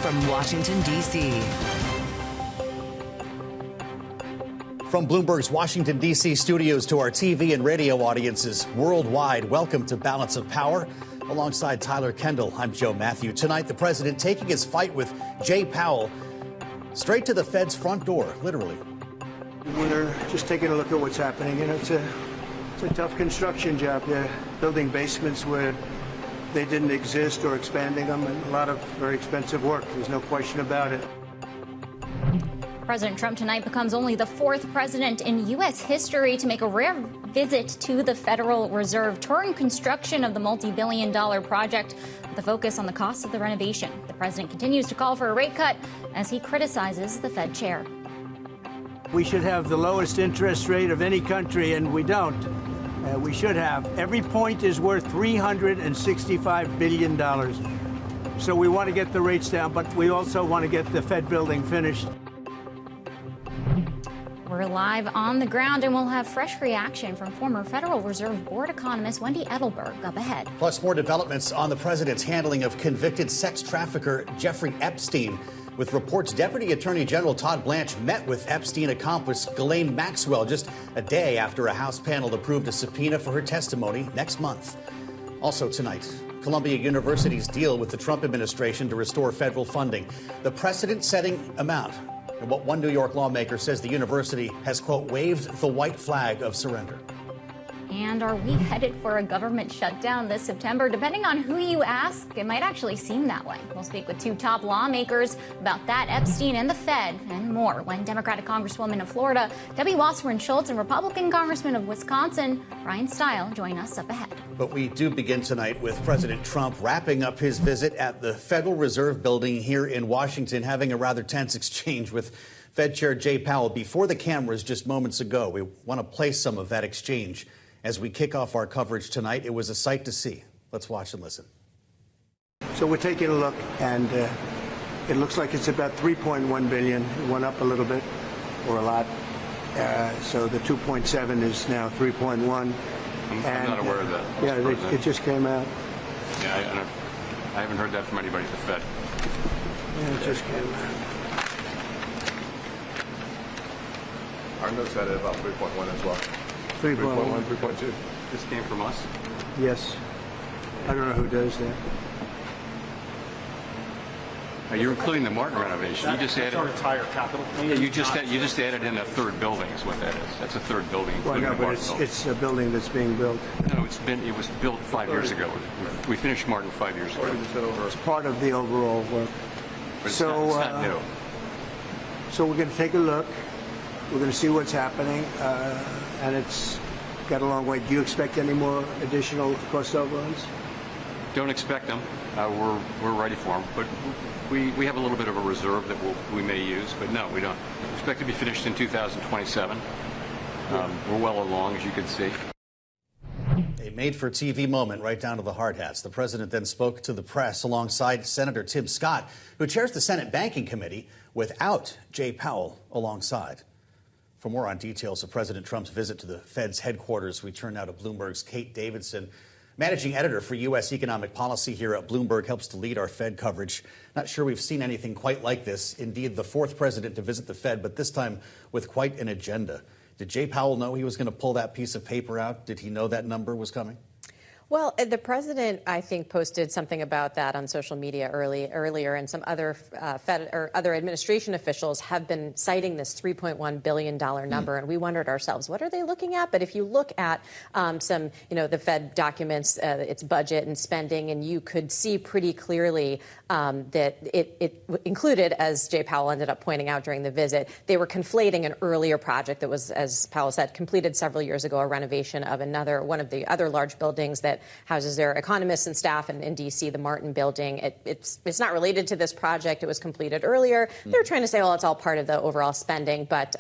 from Washington, D.C. From Bloomberg's Washington, D.C. studios to our TV and radio audiences worldwide, welcome to Balance of Power. Alongside Tyler Kendall, I'm Joe Matthew. Tonight, the president taking his fight with Jay Powell straight to the Fed's front door, literally. We're just taking a look at what's happening. You know, it's a tough construction job. They're building basements where they didn't exist or expanding them, and a lot of very expensive work. There's no question about it. President Trump tonight becomes only the fourth president in U.S. history to make a rare visit to the Federal Reserve during construction of the multi-billion-dollar project with a focus on the cost of the renovation. The president continues to call for a rate cut as he criticizes the Fed chair. We should have the lowest interest rate of any country, and we don't. We should have. Every point is worth $365 billion. So we want to get the rates down, but we also want to get the Fed building finished. We're live on the ground, and we'll have fresh reaction from former Federal Reserve Board economist Wendy Edelberg up ahead. Plus, more developments on the president's handling of convicted sex trafficker Jeffrey Epstein. With reports Deputy Attorney General Todd Blanche met with Epstein accomplice Ghislaine Maxwell just a day after a House panel approved a subpoena for her testimony next month. Also tonight, Columbia University's deal with the Trump administration to restore federal funding. The precedent-setting amount. And what one New York lawmaker says the university has, quote, waved the white flag of surrender. And are we headed for a government shutdown this September? Depending on who you ask, it might actually seem that way. We'll speak with two top lawmakers about that, Epstein and the Fed, and more when Democratic Congresswoman of Florida, Debbie Wasserman Schultz, and Republican Congressman of Wisconsin, Bryan Steil, join us up ahead. But we do begin tonight with President Trump wrapping up his visit at the Federal Reserve Building here in Washington, having a rather tense exchange with Fed Chair Jay Powell before the cameras just moments ago. We want to play some of that exchange as we kick off our coverage tonight. It was a sight to see. Let's watch and listen. So we're taking a look, and it looks like it's about $3.1 billion. It went up a little bit, or a lot. So the 2.7 is now 3.1. I'm not aware of that. Yeah, it just came out. Yeah, I haven't heard that from anybody at the Fed. Yeah, it just came out. Our notes had it about 3.1 as well. 3.1, 3.2. This came from us? Yes. I don't know who does that. You're including the Martin renovation. You just added our entire capital. Yeah, you just added in a third building is what that is. That's a third building. Well, no, but it's a building that's being built. No, it was built 5 years ago. We finished Martin 5 years ago. It's part of the overall work. But it's not new. So we're going to take a look. We're going to see what's happening, and it's got a long way. Do you expect any more additional cost overruns? Don't expect them. We're ready for them, but we have a little bit of a reserve that we may use, but no, we don't. We expect to be finished in 2027. We're well along, as you can see. A made-for-TV moment right down to the hard hats. The president then spoke to the press alongside Senator Tim Scott, who chairs the Senate Banking Committee, without Jay Powell alongside. For more on details of President Trump's visit to the Fed's headquarters, we turn now to Bloomberg's Kate Davidson. Managing editor for U.S. economic policy here at Bloomberg, helps to lead our Fed coverage. Not sure we've seen anything quite like this. Indeed, the fourth president to visit the Fed, but this time with quite an agenda. Did Jay Powell know he was going to pull that piece of paper out? Did he know that number was coming? Well, the president, I think, posted something about that on social media earlier, and some other Fed or other administration officials have been citing this $3.1 billion number, and we wondered ourselves, what are they looking at? But if you look at the Fed documents, its budget and spending, and you could see pretty clearly that it included, as Jay Powell ended up pointing out during the visit, they were conflating an earlier project that was, as Powell said, completed several years ago, a renovation of one of the other large buildings that houses their economists and staff in D.C., the Martin Building. It's not related to this project. It was completed earlier. They're trying to say, well, it's all part of the overall spending. But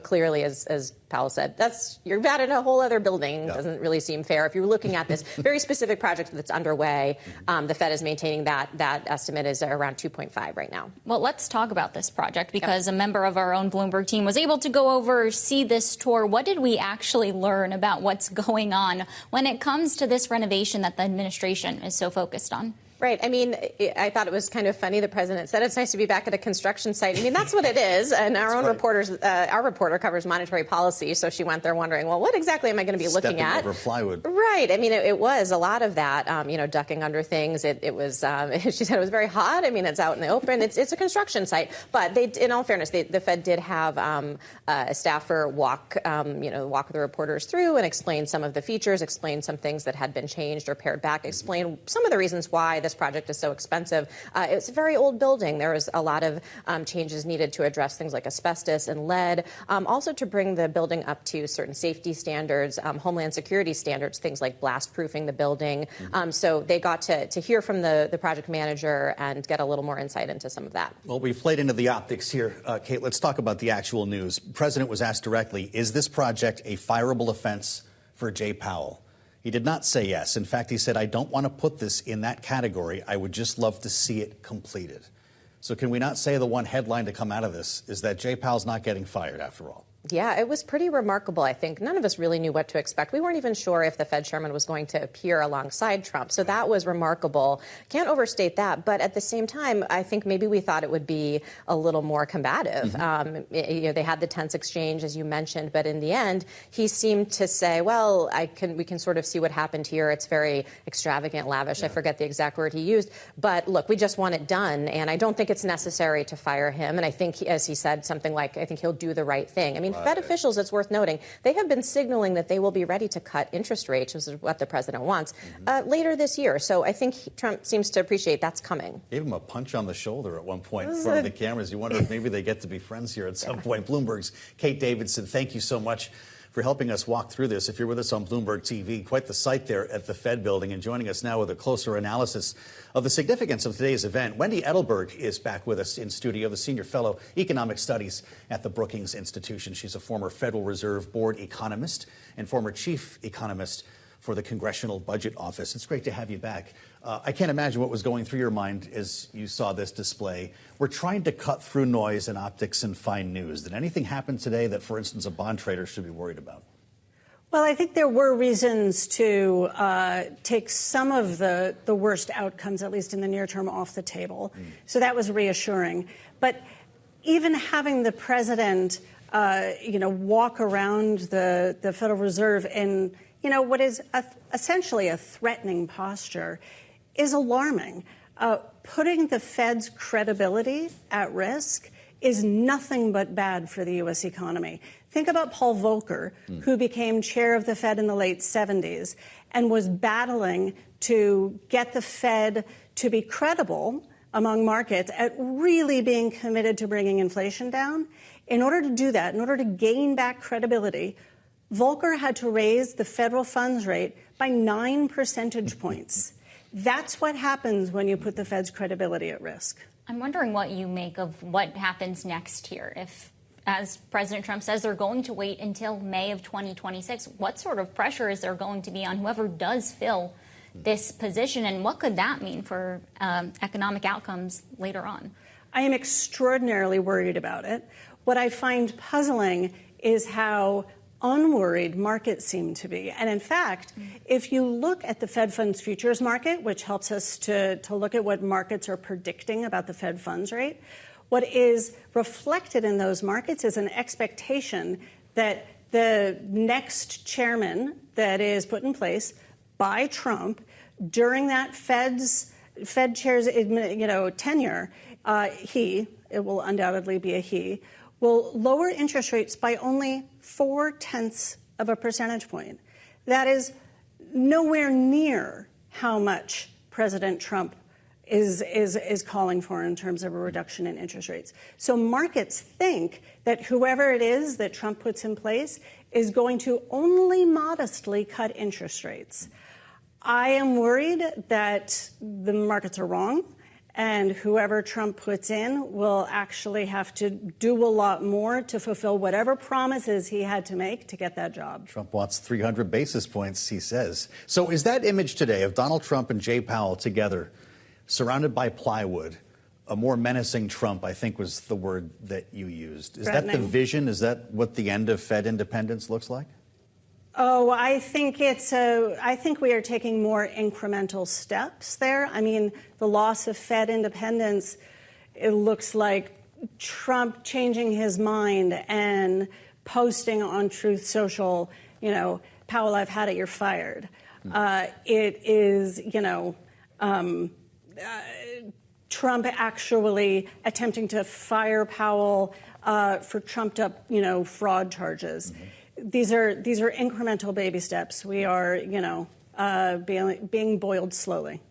clearly, as Powell said, you've added a whole other building. Yeah. Doesn't really seem fair. If you're looking at this very specific project that's underway, the Fed is maintaining that estimate is around 2.5 right now. Well, let's talk about this project because a member of our own Bloomberg team was able to go over, see this tour. What did we actually learn about what's going on when it comes to this renovation that the administration is so focused on? Right. I mean, I thought it was kind of funny. The president said it's nice to be back at a construction site. I mean, that's what it is. And our reporter covers monetary policy, so she went there wondering, well, what exactly am I going to be looking at? Stepping over plywood. Right. I mean, it was a lot of that. Ducking under things. It was. She said it was very hot. I mean, it's out in the open. It's a construction site. But in all fairness, the Fed did have a staffer walk the reporters through and explain some of the features, explain some things that had been changed or pared back, explain some of the reasons why this project is so expensive. It's a very old building. There was a lot of changes needed to address things like asbestos and lead, also to bring the building up to certain safety standards, homeland security standards, things like blast-proofing the building. So they got to hear from the project manager and get a little more insight into some of that. Well, we've played into the optics here. Kate, let's talk about the actual news. The president was asked directly, is this project a fireable offense for Jay Powell? He did not say yes. In fact, he said, I don't want to put this in that category. I would just love to see it completed. So can we not say the one headline to come out of this is that Jay Powell's not getting fired after all? Yeah, it was pretty remarkable, I think. None of us really knew what to expect. We weren't even sure if the Fed chairman was going to appear alongside Trump. So that was remarkable. Can't overstate that. But at the same time, I think maybe we thought it would be a little more combative. They had the tense exchange, as you mentioned. But in the end, he seemed to say, well, we can sort of see what happened here. It's very extravagant, lavish. I forget the exact word he used. But look, we just want it done. And I don't think it's necessary to fire him. And I think, as he said, something like, I think he'll do the right thing. I mean, Fed officials, it's worth noting, they have been signaling that they will be ready to cut interest rates, which is what the president wants, later this year. So I think Trump seems to appreciate that's coming. Gave him a punch on the shoulder at one point in front of the cameras. You wonder if maybe they get to be friends here at some point. Bloomberg's Kate Davidson, thank you so much for helping us walk through this. If you're with us on Bloomberg TV, quite the sight there at the Fed building, and joining us now with a closer analysis of the significance of today's event. Wendy Edelberg is back with us in studio, the Senior Fellow Economic Studies at the Brookings Institution. She's a former Federal Reserve Board economist and former chief economist for the Congressional Budget Office. It's great to have you back. I can't imagine what was going through your mind as you saw this display. We're trying to cut through noise and optics and find news. Did anything happen today that, for instance, a bond trader should be worried about? Well, I think there were reasons to take some of the worst outcomes, at least in the near term, off the table. So that was reassuring. But even having the president, walk around the Federal Reserve in, what is essentially a threatening posture is alarming. Putting the Fed's credibility at risk is nothing but bad for the U.S. economy. Think about Paul Volcker, who became chair of the Fed in the late 70s and was battling to get the Fed to be credible among markets at really being committed to bringing inflation down. In order to do that, in order to gain back credibility, Volcker had to raise the federal funds rate by 9 percentage points. That's what happens when you put the Fed's credibility at risk. I'm wondering what you make of what happens next here. If, as President Trump says, they're going to wait until May of 2026, what sort of pressure is there going to be on whoever does fill this position, and what could that mean for economic outcomes later on? I am extraordinarily worried about it. What I find puzzling is how unworried markets seem to be. And in fact, if you look at the Fed funds futures market, which helps us to look at what markets are predicting about the Fed funds rate, what is reflected in those markets is an expectation that the next chairman that is put in place by Trump during that Fed chair's tenure, it will undoubtedly be a he, will lower interest rates by only 0.4 of a percentage point. That is nowhere near how much President Trump is calling for in terms of a reduction in interest rates. So markets think that whoever it is that Trump puts in place is going to only modestly cut interest rates. I am worried that the markets are wrong, and whoever Trump puts in will actually have to do a lot more to fulfill whatever promises he had to make to get that job. Trump wants 300 basis points, he says. So is that image today of Donald Trump and Jay Powell together, surrounded by plywood, a more menacing Trump, I think was the word that you used. Is that the vision? Is that what the end of Fed independence looks like? Oh, I think we are taking more incremental steps there. I mean, the loss of Fed independence, it looks like Trump changing his mind and posting on Truth Social, Powell, I've had it, you're fired. It is, Trump actually attempting to fire Powell for trumped up, fraud charges. Mm-hmm. These are incremental baby steps. We are, being boiled slowly.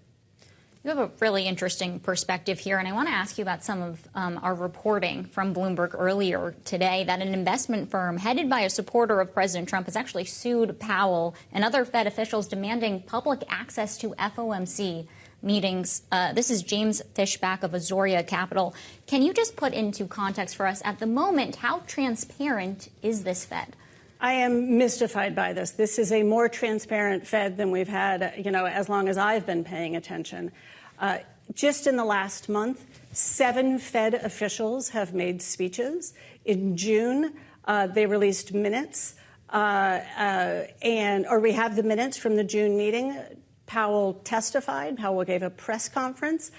You have a really interesting perspective here, and I want to ask you about some of our reporting from Bloomberg earlier today that an investment firm headed by a supporter of President Trump has actually sued Powell and other Fed officials demanding public access to FOMC meetings. This is James Fishback of Azoria Capital. Can you just put into context for us at the moment, how transparent is this Fed? I am mystified by this. This is a more transparent Fed than we've had, as long as I've been paying attention. Just in the last month, 7 Fed officials have made speeches. In June, they released minutes, we have the minutes from the June meeting. Powell testified. Powell gave a press conference.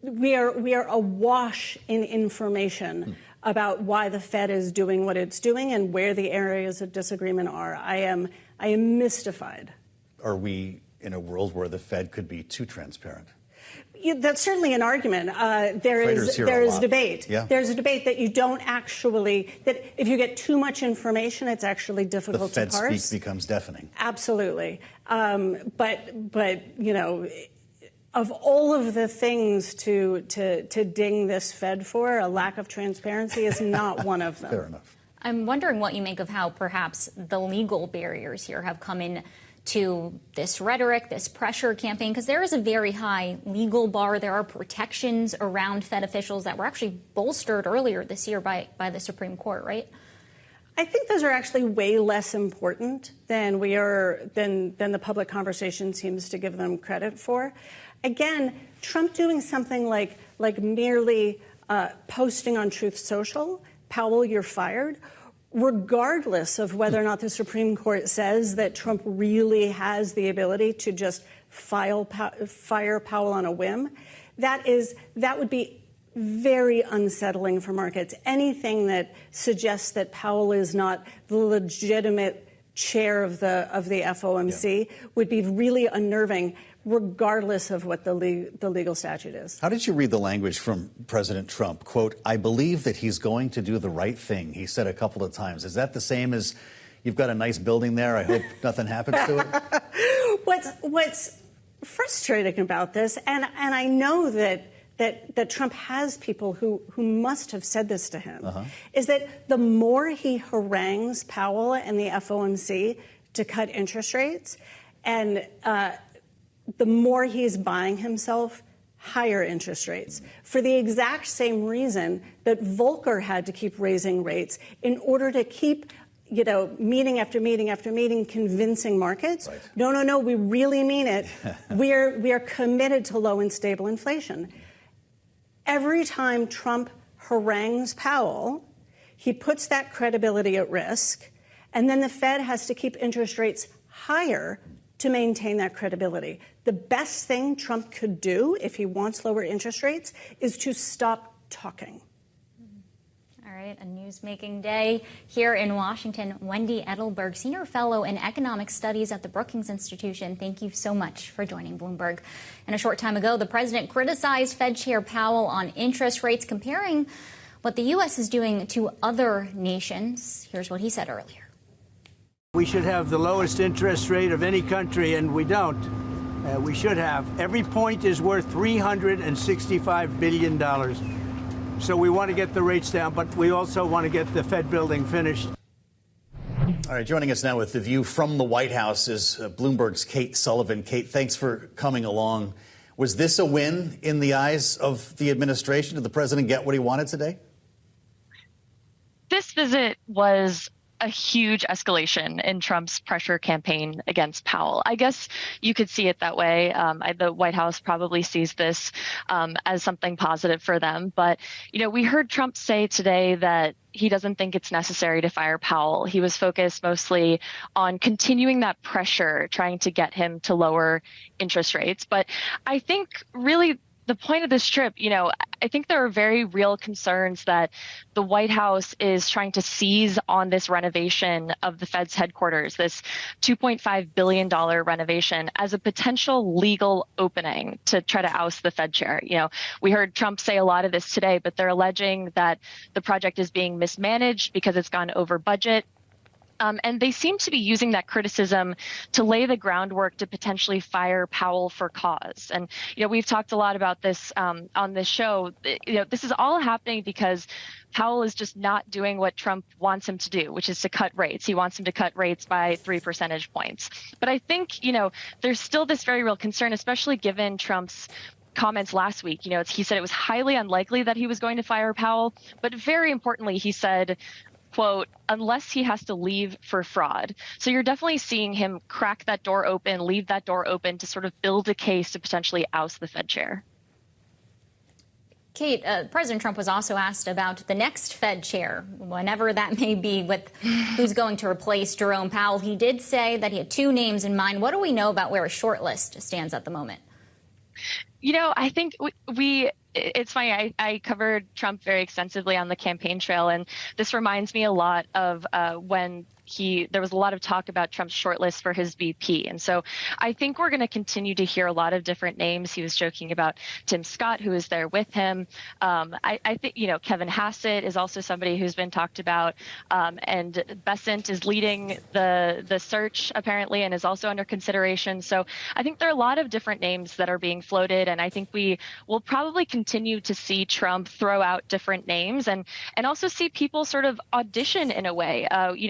We are awash in information about why the Fed is doing what it's doing and where the areas of disagreement are. I am mystified. Are we in a world where the Fed could be too transparent? That's certainly an argument. There is debate. Yeah. There's a debate that you don't actually, that if you get too much information, it's actually difficult to parse. The Fed speak becomes deafening. Absolutely. But of all of the things to ding this Fed for, a lack of transparency is not one of them. Fair enough. I'm wondering what you make of how perhaps the legal barriers here have come in to this rhetoric, this pressure campaign, because there is a very high legal bar. There are protections around Fed officials that were actually bolstered earlier this year by the Supreme Court, right? I think those are actually way less important than the public conversation seems to give them credit for. Again, Trump doing something like merely posting on Truth Social, Powell, you're fired, regardless of whether or not the Supreme Court says that Trump really has the ability to just fire Powell on a whim, that would be very unsettling for markets. Anything that suggests that Powell is not the legitimate chair of the FOMC would be really unnerving, regardless of what the legal statute is. How did you read the language from President Trump? Quote, I believe that he's going to do the right thing, he said a couple of times. Is that the same as you've got a nice building there, I hope nothing happens to it? What's frustrating about this, and I know that Trump has people who must have said this to him, is that the more he harangues Powell and the FOMC to cut interest rates, and the more he's buying himself higher interest rates for the exact same reason that Volcker had to keep raising rates in order to keep, meeting after meeting after meeting, convincing markets. Right. No, we really mean it. we are committed to low and stable inflation. Every time Trump harangues Powell, he puts that credibility at risk, and then the Fed has to keep interest rates higher to maintain that credibility. The best thing Trump could do if he wants lower interest rates is to stop talking. All right, a news-making day here in Washington. Wendy Edelberg, Senior Fellow in Economic Studies at the Brookings Institution. Thank you so much for joining Bloomberg. And a short time ago, the president criticized Fed Chair Powell on interest rates, comparing what the U.S. is doing to other nations. Here's what he said earlier. We should have the lowest interest rate of any country, and we don't. We should have. Every point is worth $365 billion. So we want to get the rates down, but we also want to get the Fed building finished. All right, joining us now with the view from the White House is Bloomberg's Kate Sullivan. Kate, thanks for coming along. Was this a win in the eyes of the administration? Did the president get what he wanted today? This visit was a huge escalation in Trump's pressure campaign against Powell. I guess you could see it that way. The White House probably sees this as something positive for them. But, we heard Trump say today that he doesn't think it's necessary to fire Powell. He was focused mostly on continuing that pressure, trying to get him to lower interest rates. But I think really the point of this trip, I think there are very real concerns that the White House is trying to seize on this renovation of the Fed's headquarters, this $2.5 billion renovation, as a potential legal opening to try to oust the Fed chair. We heard Trump say a lot of this today, but they're alleging that the project is being mismanaged because it's gone over budget. And they seem to be using that criticism to lay the groundwork to potentially fire Powell for cause. And, we've talked a lot about this on this show. This is all happening because Powell is just not doing what Trump wants him to do, which is to cut rates. He wants him to cut rates by 3 percentage points. But I think, there's still this very real concern, especially given Trump's comments last week. He said it was highly unlikely that he was going to fire Powell. But very importantly, he said, quote, unless he has to leave for fraud. So you're definitely seeing him crack that door open, leave that door open to sort of build a case to potentially oust the Fed chair. Kate, President Trump was also asked about the next Fed chair, whenever that may be, with who's going to replace Jerome Powell. He did say that he had 2 names in mind. What do we know about where a short list stands at the moment? I think it's funny. I covered Trump very extensively on the campaign trail, and this reminds me a lot of when there was a lot of talk about Trump's shortlist for his VP. And so I think we're going to continue to hear a lot of different names. He was joking about Tim Scott, who is there with him. I think, Kevin Hassett is also somebody who's been talked about. And Besant is leading the search, apparently, and is also under consideration. So I think there are a lot of different names that are being floated. And I think we will probably continue to see Trump throw out different names and also see people sort of audition in a way.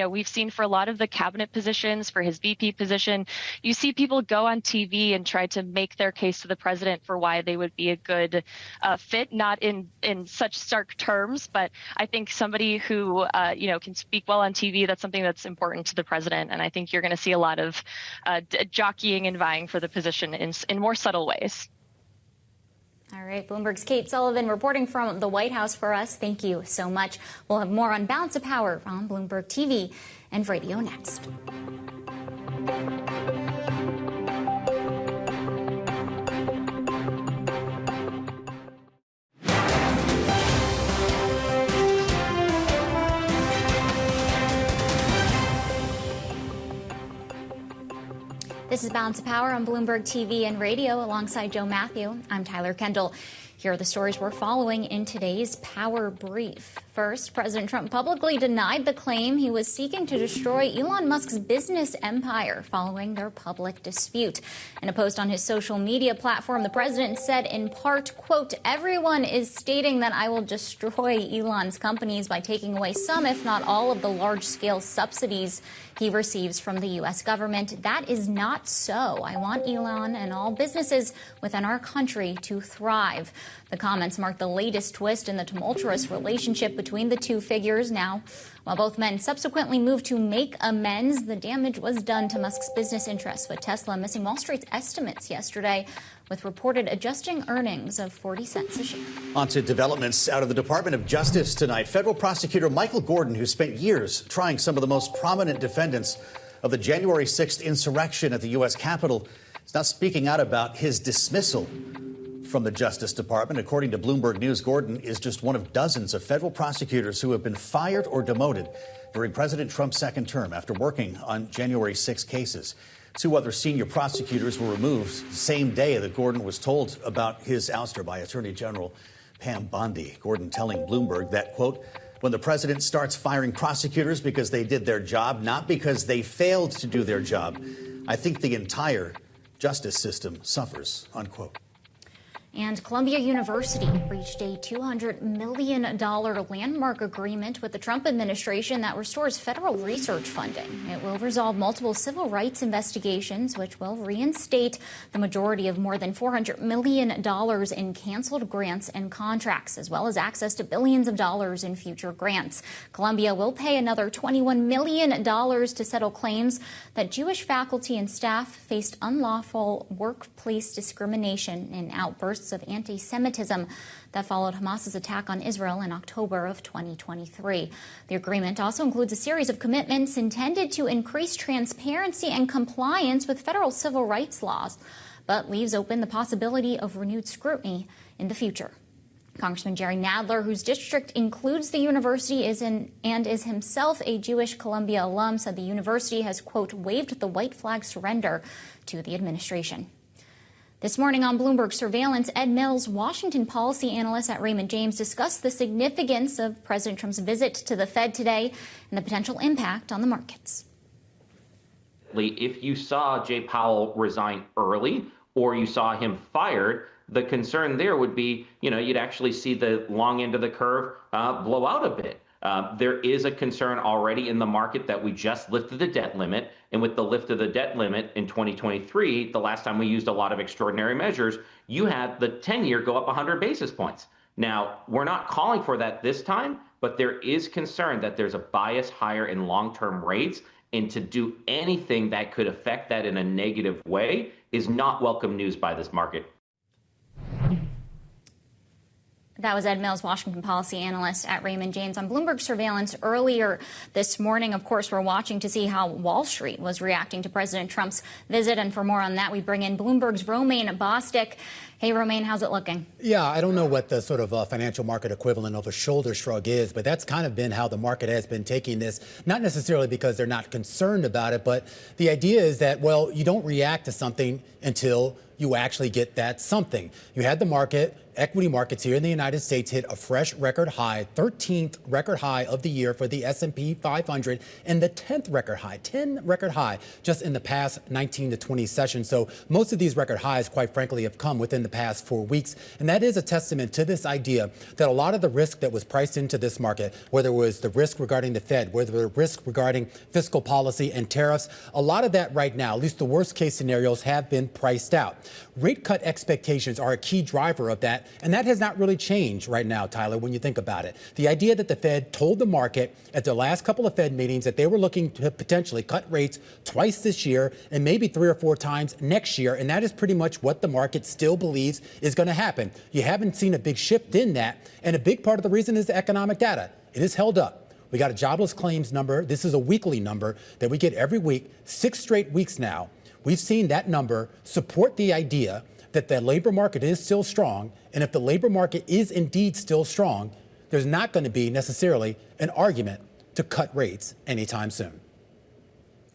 We've seen for a lot of the cabinet positions, for his VP position, you see people go on TV and try to make their case to the president for why they would be a good fit, not in such stark terms, but I think somebody who, can speak well on TV, that's something that's important to the president. And I think you're going to see a lot of jockeying and vying for the position in more subtle ways. All right, Bloomberg's Kate Sullivan reporting from the White House for us. Thank you so much. We'll have more on Balance of Power on Bloomberg TV and radio next. This is Balance of Power on Bloomberg TV and radio alongside Joe Matthew. I'm Tyler Kendall. Here are the stories we're following in today's Power Brief. First, President Trump publicly denied the claim he was seeking to destroy Elon Musk's business empire following their public dispute. In a post on his social media platform, the president said in part, quote, everyone is stating that I will destroy Elon's companies by taking away some, if not all, of the large-scale subsidies he receives from the U.S. government. That is not so. I want Elon and all businesses within our country to thrive. The comments mark the latest twist in the tumultuous relationship between the two figures. Now, while both men subsequently moved to make amends, the damage was done to Musk's business interests, with Tesla missing Wall Street's estimates yesterday, with reported adjusting earnings of 40 cents a share. On to developments out of the Department of Justice tonight. Federal prosecutor Michael Gordon, who spent years trying some of the most prominent defendants of the January 6th insurrection at the U.S. Capitol, is now speaking out about his dismissal from the Justice Department. According to Bloomberg News, Gordon is just one of dozens of federal prosecutors who have been fired or demoted during President Trump's second term after working on January 6 cases. 2 other senior prosecutors were removed the same day that Gordon was told about his ouster by Attorney General Pam Bondi. Gordon telling Bloomberg that, quote, when the president starts firing prosecutors because they did their job, not because they failed to do their job, I think the entire justice system suffers, unquote. And Columbia University reached a $200 million landmark agreement with the Trump administration that restores federal research funding. It will resolve multiple civil rights investigations, which will reinstate the majority of more than $400 million in canceled grants and contracts, as well as access to billions of dollars in future grants. Columbia will pay another $21 million to settle claims that Jewish faculty and staff faced unlawful workplace discrimination and outbursts of anti-Semitism that followed Hamas's attack on Israel in October of 2023. The agreement also includes a series of commitments intended to increase transparency and compliance with federal civil rights laws, but leaves open the possibility of renewed scrutiny in the future. Congressman Jerry Nadler, whose district includes the university and is himself a Jewish Columbia alum, said the university has, quote, waived the white flag surrender to the administration. This morning on Bloomberg Surveillance, Ed Mills, Washington policy analyst at Raymond James, discussed the significance of President Trump's visit to the Fed today and the potential impact on the markets. If you saw Jay Powell resign early or you saw him fired, the concern there would be, you'd actually see the long end of the curve blow out a bit. There is a concern already in the market that we just lifted the debt limit. And with the lift of the debt limit in 2023, the last time we used a lot of extraordinary measures, you had the 10-year go up 100 basis points. Now, we're not calling for that this time, but there is concern that there's a bias higher in long-term rates. And to do anything that could affect that in a negative way is not welcome news by this market. That was Ed Mills, Washington policy analyst at Raymond James. On Bloomberg Surveillance earlier this morning, of course, we're watching to see how Wall Street was reacting to President Trump's visit. And for more on that, we bring in Bloomberg's Romaine Bostick. Hey, Romaine, how's it looking? Yeah, I don't know what the sort of financial market equivalent of a shoulder shrug is, but that's kind of been how the market has been taking this, not necessarily because they're not concerned about it, but the idea is that, well, you don't react to something until you actually get that something. You had the market, equity markets here in the United States hit a fresh record high, 13th record high of the year for the S&P 500 and the 10th record high, 10 record high just in the past 19 to 20 sessions. So most of these record highs, quite frankly, have come within the past 4 weeks. And that is a testament to this idea that a lot of the risk that was priced into this market, whether it was the risk regarding the Fed, whether the risk regarding fiscal policy and tariffs, a lot of that right now, at least the worst case scenarios, have been priced out. Rate cut expectations are a key driver of that. And that has not really changed right now, Tyler, when you think about it. The idea that the Fed told the market at their last couple of Fed meetings that they were looking to potentially cut rates twice this year and maybe 3 or 4 times next year. And that is pretty much what the market still believes is going to happen. You haven't seen a big shift in that. And a big part of the reason is the economic data. It is held up. We got a jobless claims number. This is a weekly number that we get every week, 6 straight weeks now. We've seen that number support the idea that the labor market is still strong. And if the labor market is indeed still strong, there's not going to be necessarily an argument to cut rates anytime soon.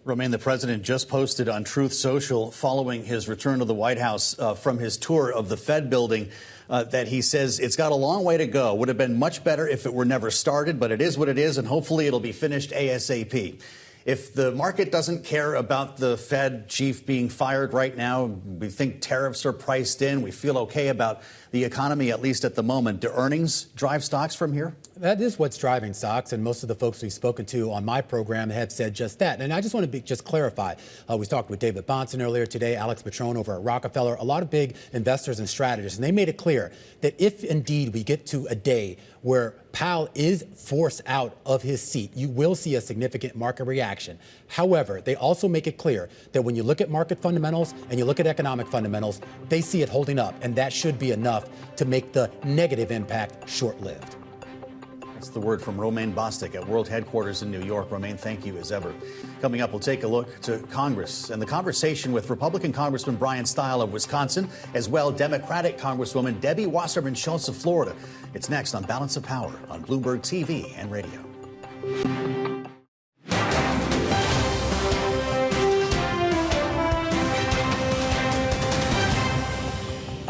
Romaine, the president just posted on Truth Social following his return to the White House from his tour of the Fed building that he says it's got a long way to go. Would have been much better if it were never started, but it is what it is, and hopefully it'll be finished ASAP. If the market doesn't care about the Fed chief being fired right now, we think tariffs are priced in, we feel okay about the economy, at least at the moment. Do earnings drive stocks from here? That is what's driving stocks, and most of the folks we've spoken to on my program have said just that. And I just want to just clarify. We talked with David Bahnsen earlier today, Alex Patrone over at Rockefeller, a lot of big investors and strategists, and they made it clear that if indeed we get to a day where Powell is forced out of his seat, you will see a significant market reaction. However, they also make it clear that when you look at market fundamentals and you look at economic fundamentals, they see it holding up, and that should be enough to make the negative impact short-lived. That's the word from Romaine Bostick at World Headquarters in New York. Romaine, thank you as ever. Coming up, we'll take a look to Congress and the conversation with Republican Congressman Bryan Steil of Wisconsin, as well Democratic Congresswoman Debbie Wasserman Schultz of Florida. It's next on Balance of Power on Bloomberg TV and radio.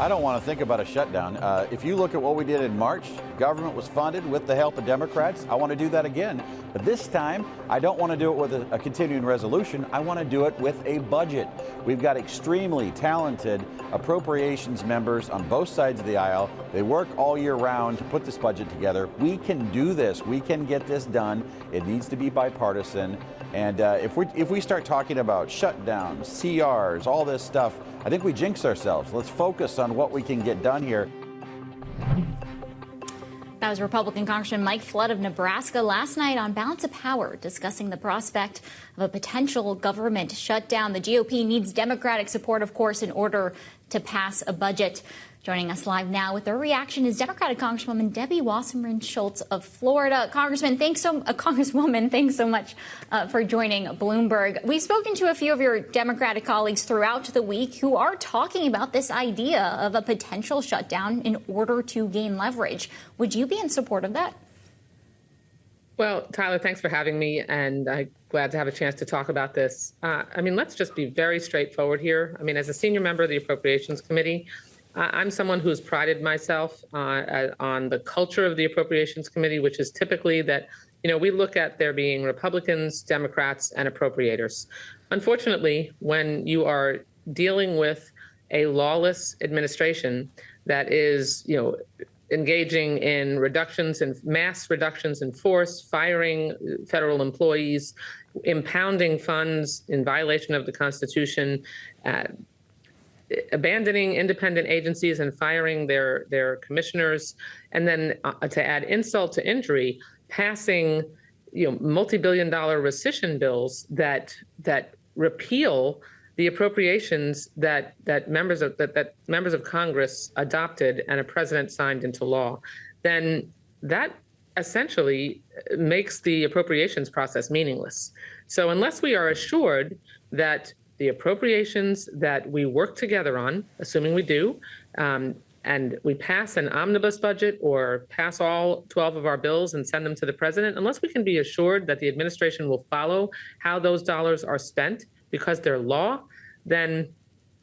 I don't want to think about a shutdown. If you look at what we did in March, government was funded with the help of Democrats. I want to do that again. But this time, I don't want to do it with a continuing resolution. I want to do it with a budget. We've got extremely talented appropriations members on both sides of the aisle. They work all year round to put this budget together. We can do this. We can get this done. It needs to be bipartisan. And if we start talking about shutdowns, CRs, all this stuff, I think we jinx ourselves. Let's focus on what we can get done here. That was Republican Congressman Mike Flood of Nebraska last night on Balance of Power, discussing the prospect of a potential government shutdown. The GOP needs Democratic support, of course, in order to pass a budget. Joining us live now with their reaction is Democratic Congresswoman Debbie Wasserman Schultz of Florida. Congresswoman, thanks so much for joining Bloomberg. We've spoken to a few of your Democratic colleagues throughout the week who are talking about this idea of a potential shutdown in order to gain leverage. Would you be in support of that? Well, Tyler, thanks for having me, and I'm glad to have a chance to talk about this. Let's just be very straightforward here. As a senior member of the Appropriations Committee, I'm someone who's prided myself on the culture of the Appropriations Committee, which is typically that, we look at there being Republicans, Democrats, and appropriators. Unfortunately, when you are dealing with a lawless administration that is, engaging in mass reductions in force, firing federal employees, impounding funds in violation of the Constitution, abandoning independent agencies and firing their commissioners, and then to add insult to injury, passing multi-billion-dollar rescission bills that repeal the appropriations that members of Congress adopted and a president signed into law, then that essentially makes the appropriations process meaningless. So unless we are assured that the appropriations that we work together on, assuming we do, and we pass an omnibus budget or pass all 12 of our bills and send them to the president, unless we can be assured that the administration will follow how those dollars are spent because they're law, then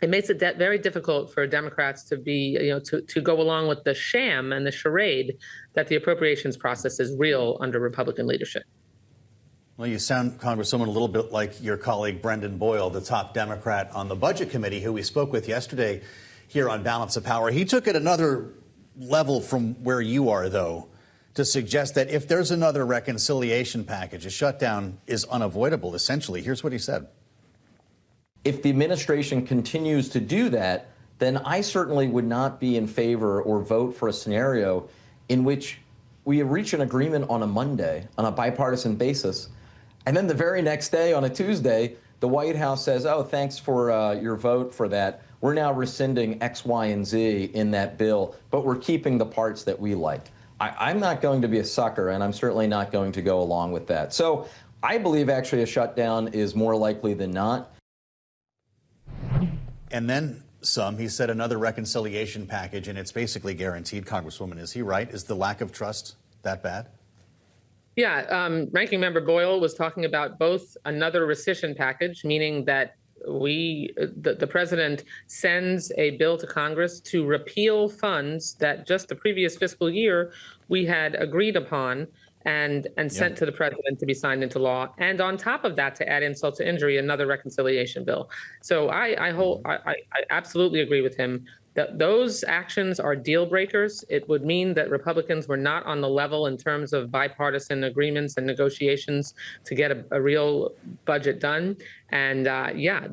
it makes it very difficult for Democrats to be, to go along with the sham and the charade that the appropriations process is real under Republican leadership. Well, you sound, Congresswoman, a little bit like your colleague Brendan Boyle, the top Democrat on the Budget Committee, who we spoke with yesterday here on Balance of Power. He took it another level from where you are, though, to suggest that if there's another reconciliation package, a shutdown is unavoidable, essentially. Here's what he said. If the administration continues to do that, then I certainly would not be in favor or vote for a scenario in which we reach an agreement on a Monday on a bipartisan basis, and then the very next day, on a Tuesday, the White House says, oh, thanks for your vote for that. We're now rescinding X, Y, and Z in that bill, but we're keeping the parts that we like. I'm not going to be a sucker, and I'm certainly not going to go along with that. So I believe actually a shutdown is more likely than not. And then some. He said another reconciliation package, and it's basically guaranteed, Congresswoman. Is he right? Is the lack of trust that bad? Yeah, Ranking Member Boyle was talking about both another rescission package, meaning that the president sends a bill to Congress to repeal funds that just the previous fiscal year we had agreed upon and sent to the president to be signed into law. And on top of that, to add insult to injury, another reconciliation bill. So I absolutely agree with him that those actions are deal breakers. It would mean that Republicans were not on the level in terms of bipartisan agreements and negotiations to get a real budget done. And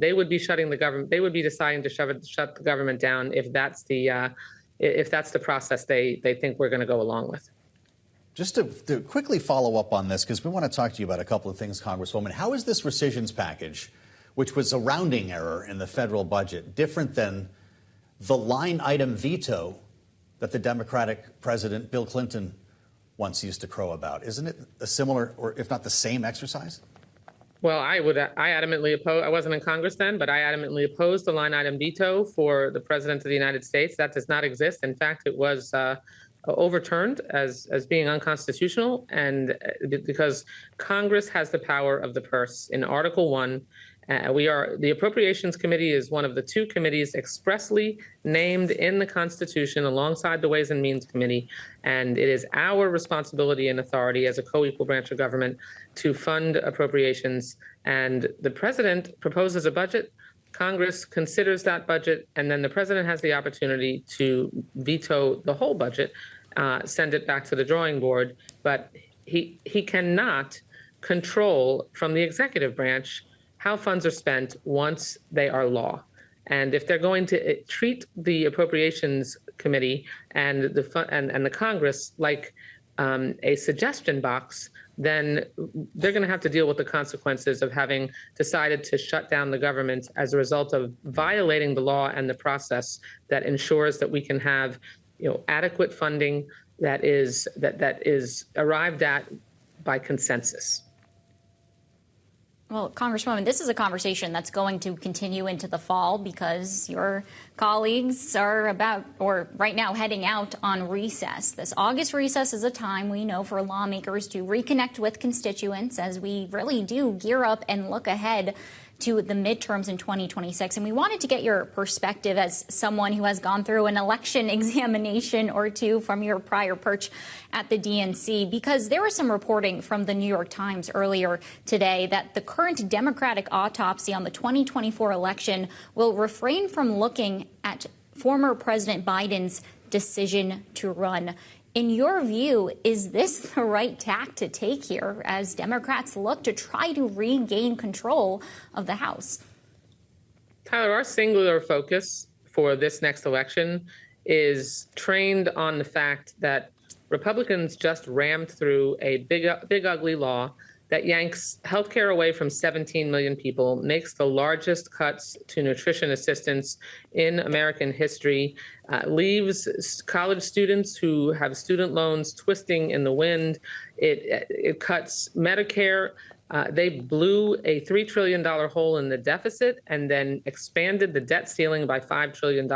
they would be shutting the government. They would be deciding to shut the government down if that's the process they think we're going to go along with. Just to quickly follow up on this, because we want to talk to you about a couple of things, Congresswoman. How is this rescissions package, which was a rounding error in the federal budget, different than the line item veto that the Democratic President Bill Clinton once used to crow about? Isn't it a similar, or if not the same, exercise? Well, I adamantly oppose. I wasn't in Congress then, but I adamantly opposed the line item veto for the President of the United States. That does not exist. In fact, it was overturned as being unconstitutional, and because Congress has the power of the purse in Article 1. The Appropriations Committee is one of the two committees expressly named in the Constitution alongside the Ways and Means Committee, and it is our responsibility and authority as a co-equal branch of government to fund appropriations. And the president proposes a budget, Congress considers that budget, and then the president has the opportunity to veto the whole budget, send it back to the drawing board, but he cannot control from the executive branch how funds are spent once they are law. And if they're going to treat the Appropriations Committee and the Congress like a suggestion box, then they're going to have to deal with the consequences of having decided to shut down the government as a result of violating the law and the process that ensures that we can have, adequate funding that is arrived at by consensus. Well, Congresswoman, this is a conversation that's going to continue into the fall because your colleagues are right now heading out on recess. This August recess is a time we know for lawmakers to reconnect with constituents as we really do gear up and look ahead to the midterms in 2026. And we wanted to get your perspective as someone who has gone through an election examination or two from your prior perch at the DNC, because there was some reporting from the New York Times earlier today that the current Democratic autopsy on the 2024 election will refrain from looking at former President Biden's decision to run. In your view, is this the right tack to take here as Democrats look to try to regain control of the House? Tyler, our singular focus for this next election is trained on the fact that Republicans just rammed through a big ugly law that yanks healthcare away from 17 million people, makes the largest cuts to nutrition assistance in American history, leaves college students who have student loans twisting in the wind. It cuts Medicare. They blew a $3 trillion hole in the deficit and then expanded the debt ceiling by $5 trillion.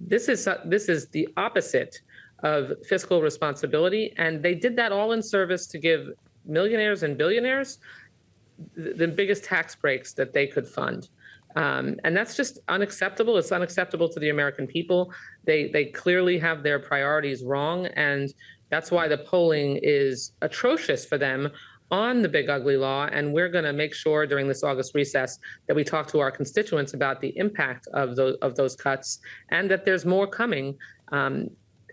This is the opposite of fiscal responsibility, and they did that all in service to give millionaires and billionaires the biggest tax breaks that they could fund. And that's just unacceptable. It's unacceptable to the American people. They clearly have their priorities wrong, and that's why the polling is atrocious for them on the big ugly law. And we're going to make sure during this August recess that we talk to our constituents about the impact of those cuts and that there's more coming.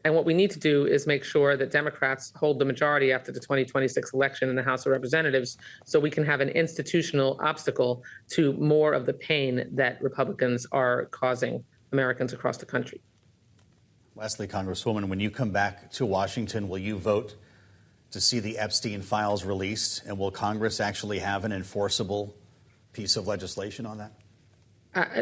And what we need to do is make sure that Democrats hold the majority after the 2026 election in the House of Representatives so we can have an institutional obstacle to more of the pain that Republicans are causing Americans across the country. Lastly, Congresswoman, when you come back to Washington, will you vote to see the Epstein files released? And will Congress actually have an enforceable piece of legislation on that?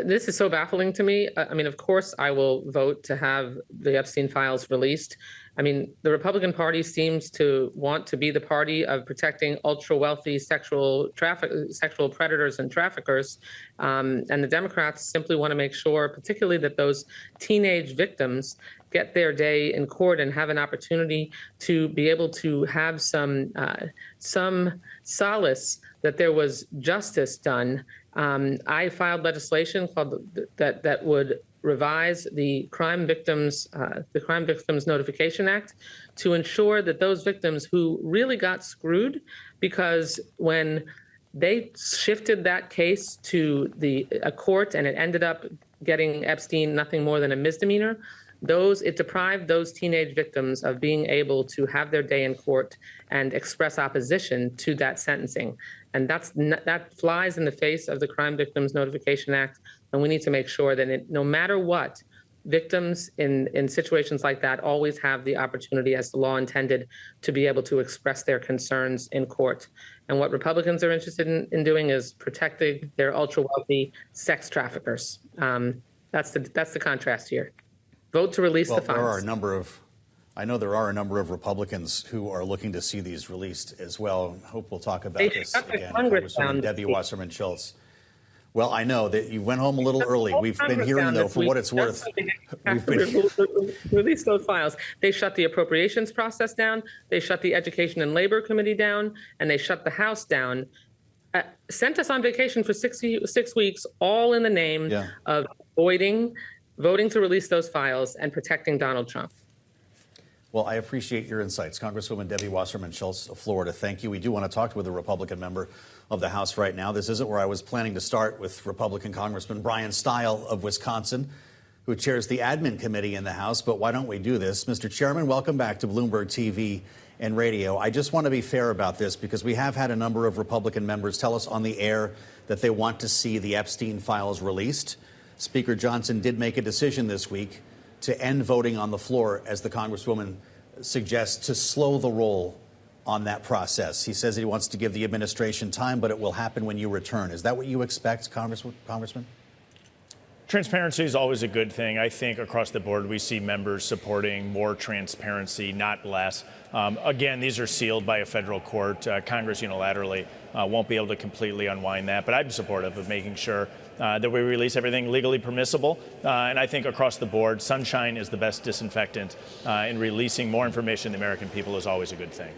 This is so baffling to me. I mean, of course, I will vote to have the Epstein files released. I mean, the Republican Party seems to want to be the party of protecting ultra-wealthy sexual predators and traffickers. And the Democrats simply want to make sure, particularly that those teenage victims get their day in court and have an opportunity to be able to have some solace that there was justice done. I filed legislation that would revise the Crime Victims Notification Act to ensure that those victims who really got screwed, because when they shifted that case to a court and it ended up getting Epstein nothing more than a misdemeanor, it deprived those teenage victims of being able to have their day in court and express opposition to that sentencing. And that flies in the face of the Crime Victims Notification Act. And we need to make sure that no matter what, victims in situations like that always have the opportunity, as the law intended, to be able to express their concerns in court. And what Republicans are interested in doing is protecting their ultra-wealthy sex traffickers. That's the contrast here. Vote to release the files. I know there are a number of Republicans who are looking to see these released as well. I hope we'll talk about this again. Congresswoman Debbie Wasserman Schultz. Well, I know that you went home a little early. We've been hearing, though, for what it's worth. Release those files. They shut the appropriations process down. They shut the Education and Labor Committee down, and they shut the House down. Sent us on vacation for 6 weeks, all in the name of voting to release those files and protecting Donald Trump. Well, I appreciate your insights. Congresswoman Debbie Wasserman Schultz of Florida, thank you. We do want to talk with a Republican member of the House right now. This isn't where I was planning to start, with Republican Congressman Bryan Steil of Wisconsin, who chairs the admin committee in the House. But why don't we do this? Mr. Chairman, welcome back to Bloomberg TV and radio. I just want to be fair about this, because we have had a number of Republican members tell us on the air that they want to see the Epstein files released. Speaker Johnson did make a decision this week to end voting on the floor, as the Congresswoman suggests, to slow the roll on that process. He says he wants to give the administration time, but it will happen when you return. Is that what you expect, Congressman? Transparency is always a good thing. I think across the board we see members supporting more transparency, not less. Again, these are sealed by a federal court. Congress unilaterally won't be able to completely unwind that. But I'm supportive of making sure that we release everything legally permissible. And I think across the board, sunshine is the best disinfectant. And releasing more information to the American people is always a good thing.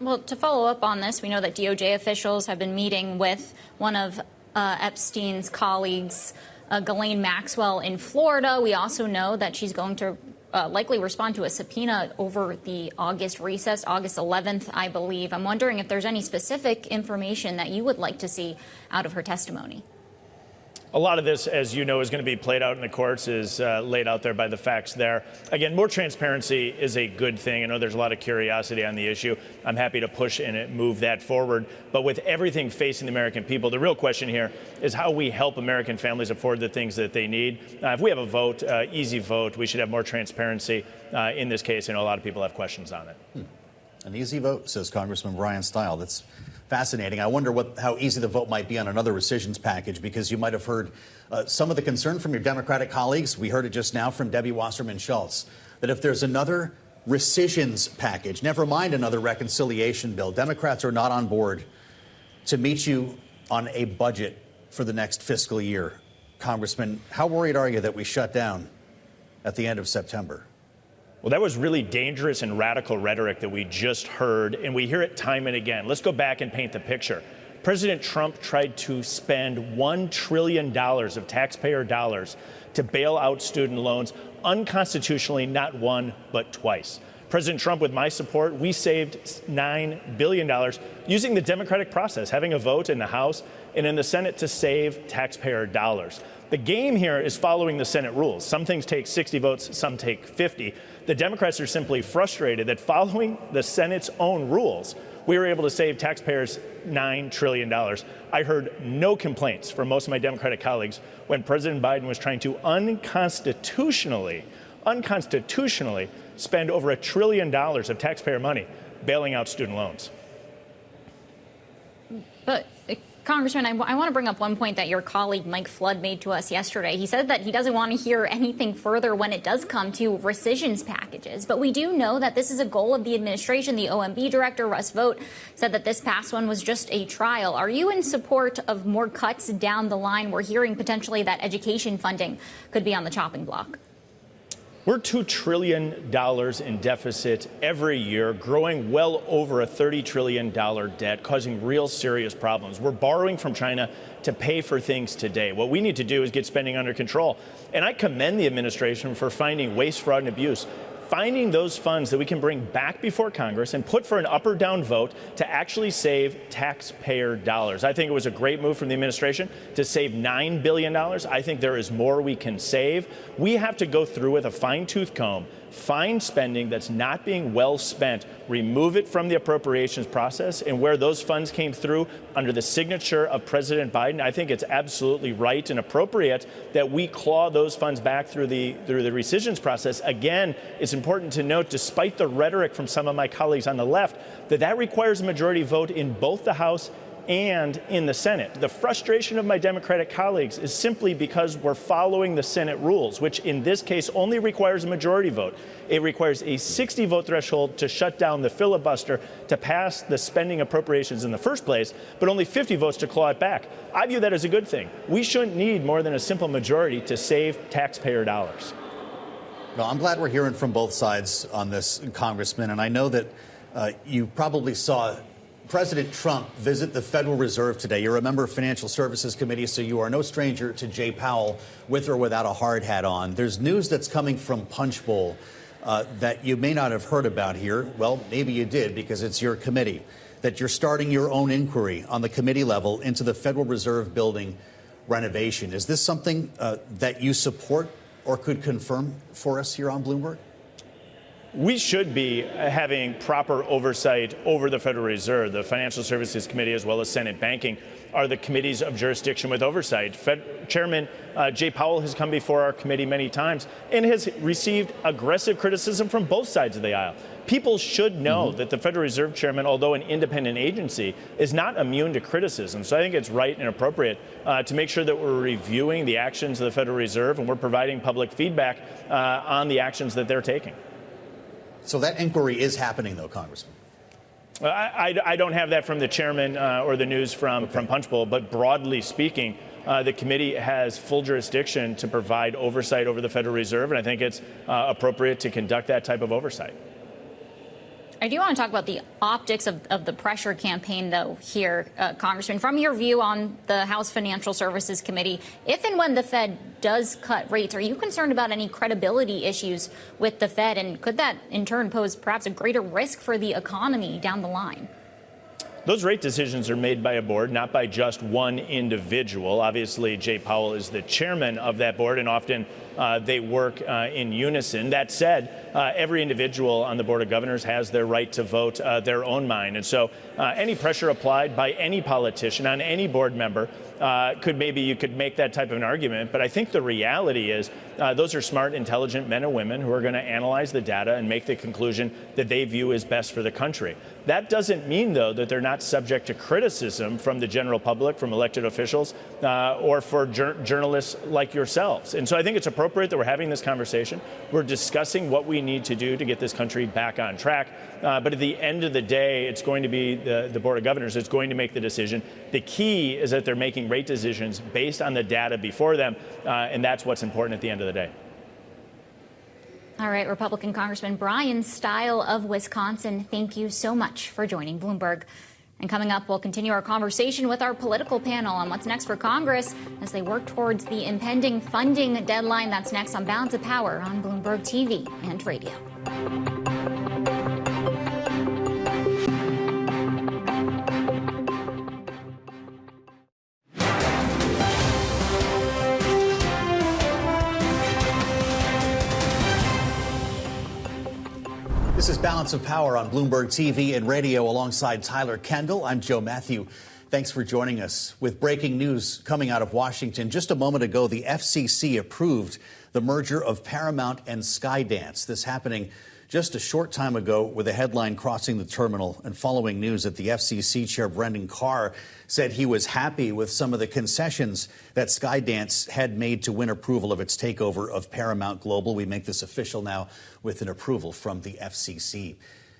Well, to follow up on this, we know that DOJ officials have been meeting with one of Epstein's colleagues, Ghislaine Maxwell, in Florida. We also know that she's going to likely respond to a subpoena over the August recess, August 11th, I believe. I'm wondering if there's any specific information that you would like to see out of her testimony. A lot of this, as you know, is going to be played out in the courts, is laid out there by the facts there. Again, more transparency is a good thing. I know there's a lot of curiosity on the issue. I'm happy to push and move that forward. But with everything facing the American people, the real question here is how we help American families afford the things that they need. If we have a vote, easy vote, we should have more transparency in this case. I know a lot of people have questions on it. An easy vote, says Congressman Bryan Steil. That's fascinating. I wonder how easy the vote might be on another rescissions package, because you might have heard some of the concern from your Democratic colleagues. We heard it just now from Debbie Wasserman Schultz, that if there's another rescissions package, never mind another reconciliation bill, Democrats are not on board to meet you on a budget for the next fiscal year. Congressman, how worried are you that we shut down at the end of September? Well, that was really dangerous and radical rhetoric that we just heard, and we hear it time and again. Let's go back and paint the picture. President Trump tried to spend $1 trillion of taxpayer dollars to bail out student loans unconstitutionally, not one, but twice. President Trump, with my support, we saved $9 billion using the democratic process, having a vote in the House and in the Senate to save taxpayer dollars. The game here is following the Senate rules. Some things take 60 votes, some take 50. The Democrats are simply frustrated that following the Senate's own rules, we were able to save taxpayers $9 trillion. I heard no complaints from most of my Democratic colleagues when President Biden was trying to unconstitutionally spend over $1 trillion of taxpayer money bailing out student loans. But Congressman, I want to bring up one point that your colleague Mike Flood made to us yesterday. He said that he doesn't want to hear anything further when it does come to rescissions packages. But we do know that this is a goal of the administration. The OMB director, Russ Vought, said that this past one was just a trial. Are you in support of more cuts down the line? We're hearing potentially that education funding could be on the chopping block. We're $2 trillion in deficit every year, growing well over a $30 trillion debt, causing real serious problems. We're borrowing from China to pay for things today. What we need to do is get spending under control. And I commend the administration for finding waste, fraud, and abuse, finding those funds that we can bring back before Congress and put for an up or down vote to actually save taxpayer dollars. I think it was a great move from the administration to save $9 billion. I think there is more we can save. We have to go through with a fine-tooth comb, find spending that's not being well spent, remove it from the appropriations process, and where those funds came through under the signature of President Biden, I think it's absolutely right and appropriate that we claw those funds back through the rescissions process. Again, it's important to note, despite the rhetoric from some of my colleagues on the left, that requires a majority vote in both the House and in the Senate. The frustration of my Democratic colleagues is simply because we're following the Senate rules, which in this case only requires a majority vote. It requires a 60-vote threshold to shut down the filibuster to pass the spending appropriations in the first place, but only 50 votes to claw it back. I view that as a good thing. We shouldn't need more than a simple majority to save taxpayer dollars. Well, I'm glad we're hearing from both sides on this, Congressman, and I know that you probably saw President Trump visit the Federal Reserve today. You're a member of Financial Services Committee, so you are no stranger to Jay Powell, with or without a hard hat on. There's news that's coming from Punchbowl that you may not have heard about here. Well, maybe you did, because it's your committee, that you're starting your own inquiry on the committee level into the Federal Reserve building renovation. Is this something that you support or could confirm for us here on Bloomberg? We should be having proper oversight over the Federal Reserve. The Financial Services Committee, as well as Senate Banking, are the committees of jurisdiction with oversight. Chairman Jay Powell has come before our committee many times and has received aggressive criticism from both sides of the aisle. People should know that the Federal Reserve Chairman, although an independent agency, is not immune to criticism. So I think it's right and appropriate to make sure that we're reviewing the actions of the Federal Reserve and we're providing public feedback on the actions that they're taking. So that inquiry is happening, though, Congressman. I don't have that from the chairman or the news from Punchbowl, but broadly speaking, the committee has full jurisdiction to provide oversight over the Federal Reserve, and I think it's appropriate to conduct that type of oversight. I do want to talk about the optics of the pressure campaign, though, here, Congressman. From your view on the House Financial Services Committee, if and when the Fed does cut rates, are you concerned about any credibility issues with the Fed? And could that, in turn, pose perhaps a greater risk for the economy down the line? Those rate decisions are made by a board, not by just one individual. Obviously, Jay Powell is the chairman of that board, and often they work in unison. That said, every individual on the Board of Governors has their right to vote their own mind. And so any pressure applied by any politician on any board member you could make that type of an argument. But I think the reality is those are smart, intelligent men and women who are going to analyze the data and make the conclusion that they view is best for the country. That doesn't mean, though, that they're not subject to criticism from the general public, from elected officials, or for journalists like yourselves. And so I think it's appropriate that we're having this conversation. We're discussing what we need to do to get this country back on track. But at the end of the day, it's going to be the Board of Governors that's going to make the decision. The key is that they're making rate decisions based on the data before them, and that's what's important at the end of the day. All right, Republican Congressman Bryan Steil of Wisconsin, thank you so much for joining Bloomberg. And coming up, we'll continue our conversation with our political panel on what's next for Congress as they work towards the impending funding deadline. That's next on Balance of Power on Bloomberg TV and radio. This is Balance of Power on Bloomberg TV and radio alongside Tyler Kendall. I'm Joe Matthew. Thanks for joining us. With breaking news coming out of Washington, just a moment ago, the FCC approved the merger of Paramount and Skydance. This happening just a short time ago with a headline crossing the terminal and following news that the FCC chair Brendan Carr said he was happy with some of the concessions that Skydance had made to win approval of its takeover of Paramount Global. We make this official now with an approval from the FCC.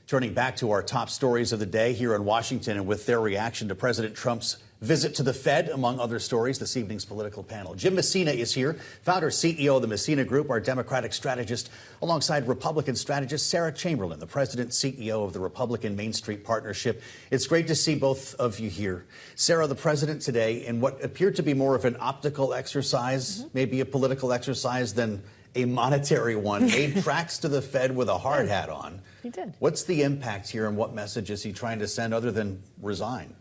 Turning back to our top stories of the day here in Washington and with their reaction to President Trump's visit to the Fed, among other stories, this evening's political panel. Jim Messina is here, founder, CEO of the Messina Group, our Democratic strategist, alongside Republican strategist Sarah Chamberlain, the president, CEO of the Republican Main Street Partnership. It's great to see both of you here. Sarah, the president today, in what appeared to be more of an optical exercise, maybe a political exercise than a monetary one, made tracks to the Fed with a hard hat on. He did. What's the impact here and what message is he trying to send other than resign?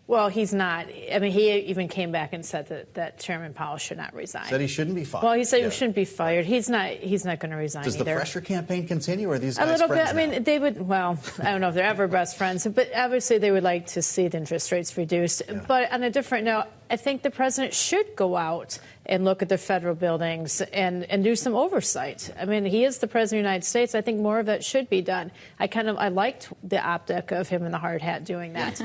Well, he's not. I mean, he even came back and said that Chairman Powell should not resign. Said he shouldn't be fired. Well, he said he shouldn't be fired. He's not going to resign Does either. the pressure campaign continue, or are these guys a little friends bit? I now? mean, they would. Well, I don't know if they're ever best friends, but obviously they would like to see the interest rates reduced. Yeah. But on a different note, I think the president should go out and look at the federal buildings and do some oversight. I mean, he is the president of the United States. I think more of that should be done. I liked the optic of him in the hard hat doing that.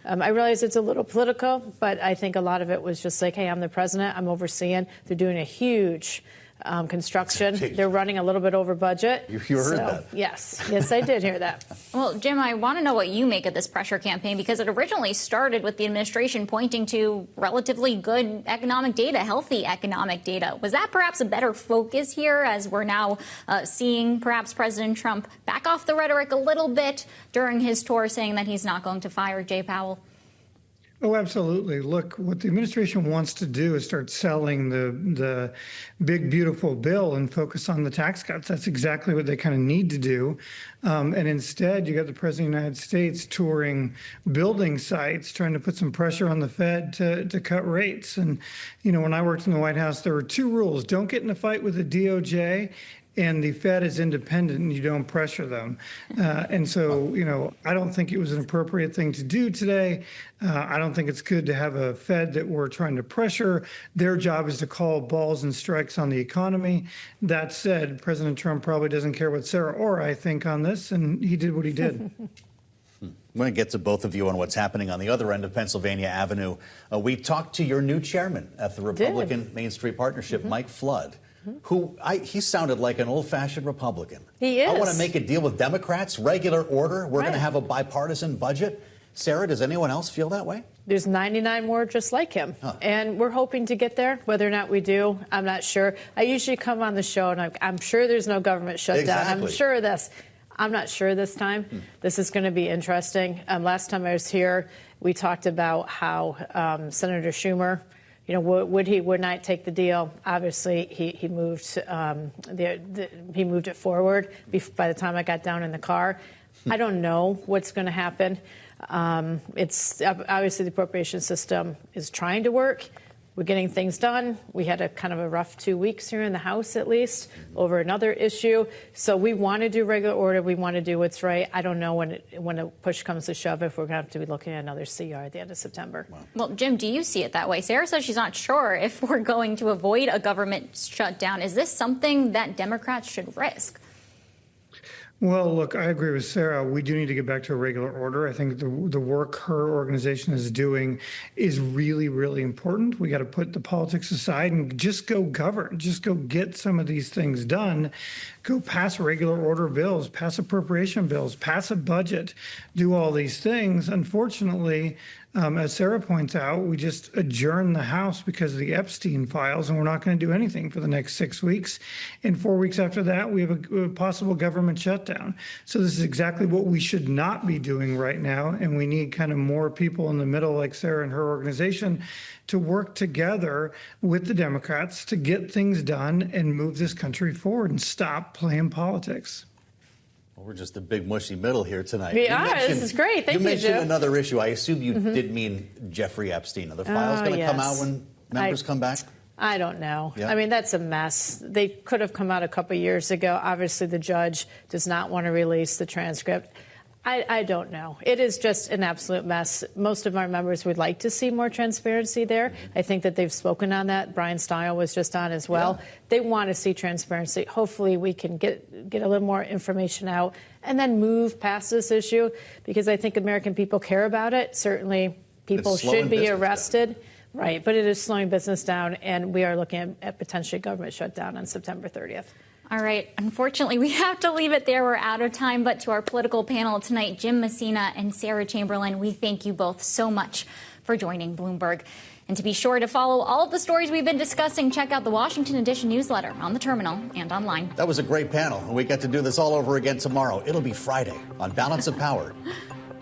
I realize it's a little political, but I think a lot of it was just like, hey, I'm the president. I'm overseeing. They're doing a huge construction. They're running a little bit over budget. You heard that? Yes, I did hear that. Well, Jim, I want to know what you make of this pressure campaign, because it originally started with the administration pointing to relatively good economic data, healthy economic data. Was that perhaps a better focus here, as we're now seeing perhaps President Trump back off the rhetoric a little bit during his tour, saying that he's not going to fire Jay Powell? Oh, absolutely. Look, what the administration wants to do is start selling the big, beautiful bill and focus on the tax cuts. That's exactly what they kind of need to do. And instead, you got the President of the United States touring building sites, trying to put some pressure on the Fed to cut rates. And, you know, when I worked in the White House, there were two rules. Don't get in a fight with the DOJ. And the Fed is independent, and you don't pressure them. And so, you know, I don't think it was an appropriate thing to do today. I don't think it's good to have a Fed that we're trying to pressure. Their job is to call balls and strikes on the economy. That said, President Trump probably doesn't care what Sarah or I think on this, and he did what he did. I'm going to get to both of you on what's happening on the other end of Pennsylvania Avenue. We talked to your new chairman at the Republican Main Street Partnership, Mike Flood. He sounded like an old-fashioned Republican. He is. I want to make a deal with Democrats, regular order. We're going to have a bipartisan budget. Sarah, does anyone else feel that way? There's 99 more just like him. And we're hoping to get there. Whether or not we do, I'm not sure. I usually come on the show, and I'm sure there's no government shutdown. Exactly. I'm sure of this. I'm not sure this time. This is going to be interesting. Last time I was here, we talked about how Senator Schumer, you know, would not take the deal. Obviously, he moved he moved it forward by the time I got down in the car. I don't know what's going to happen. It's obviously the appropriation system is trying to work. We're getting things done. We had a kind of a rough 2 weeks here in the House, at least, over another issue. So we want to do regular order. We want to do what's right. I don't know when a push comes to shove if we're going to have to be looking at another CR at the end of September. Well, Jim, do you see it that way? Sarah says she's not sure if we're going to avoid a government shutdown. Is this something that Democrats should risk? Well, look, I agree with Sarah. We do need to get back to a regular order. I think the work her organization is doing is really, really important. We got to put the politics aside and just go govern, just go get some of these things done, go pass regular order bills, pass appropriation bills, pass a budget, do all these things. Unfortunately, as Sarah points out, we just adjourned the House because of the Epstein files, and we're not going to do anything for the next 6 weeks. And 4 weeks after that, we have a possible government shutdown. So this is exactly what we should not be doing right now, and we need kind of more people in the middle, like Sarah and her organization, to work together with the Democrats to get things done and move this country forward and stop playing politics. Well, we're just a big mushy middle here tonight. We are. This is great. Thank you, Jim. You mentioned another issue. I assume you did mean Jeffrey Epstein. Are the files going to come out when members come back? I don't know. Yeah. I mean, that's a mess. They could have come out a couple years ago. Obviously, the judge does not want to release the transcript. I don't know. It is just an absolute mess. Most of our members would like to see more transparency there. I think that they've spoken on that. Bryan Steil was just on as well. Yeah. They want to see transparency. Hopefully we can get a little more information out and then move past this issue, because I think American people care about it. Certainly people should be arrested. Right, but it is slowing business down, and we are looking at potentially government shutdown on September 30th. All right. Unfortunately, we have to leave it there. We're out of time. But to our political panel tonight, Jim Messina and Sarah Chamberlain, we thank you both so much for joining Bloomberg. And to be sure to follow all of the stories we've been discussing, check out the Washington Edition newsletter on the terminal and online. That was a great panel. And we get to do this all over again tomorrow. It'll be Friday on Balance of Power.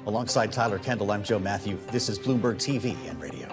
Alongside Tyler Kendall, I'm Joe Matthew. This is Bloomberg TV and Radio.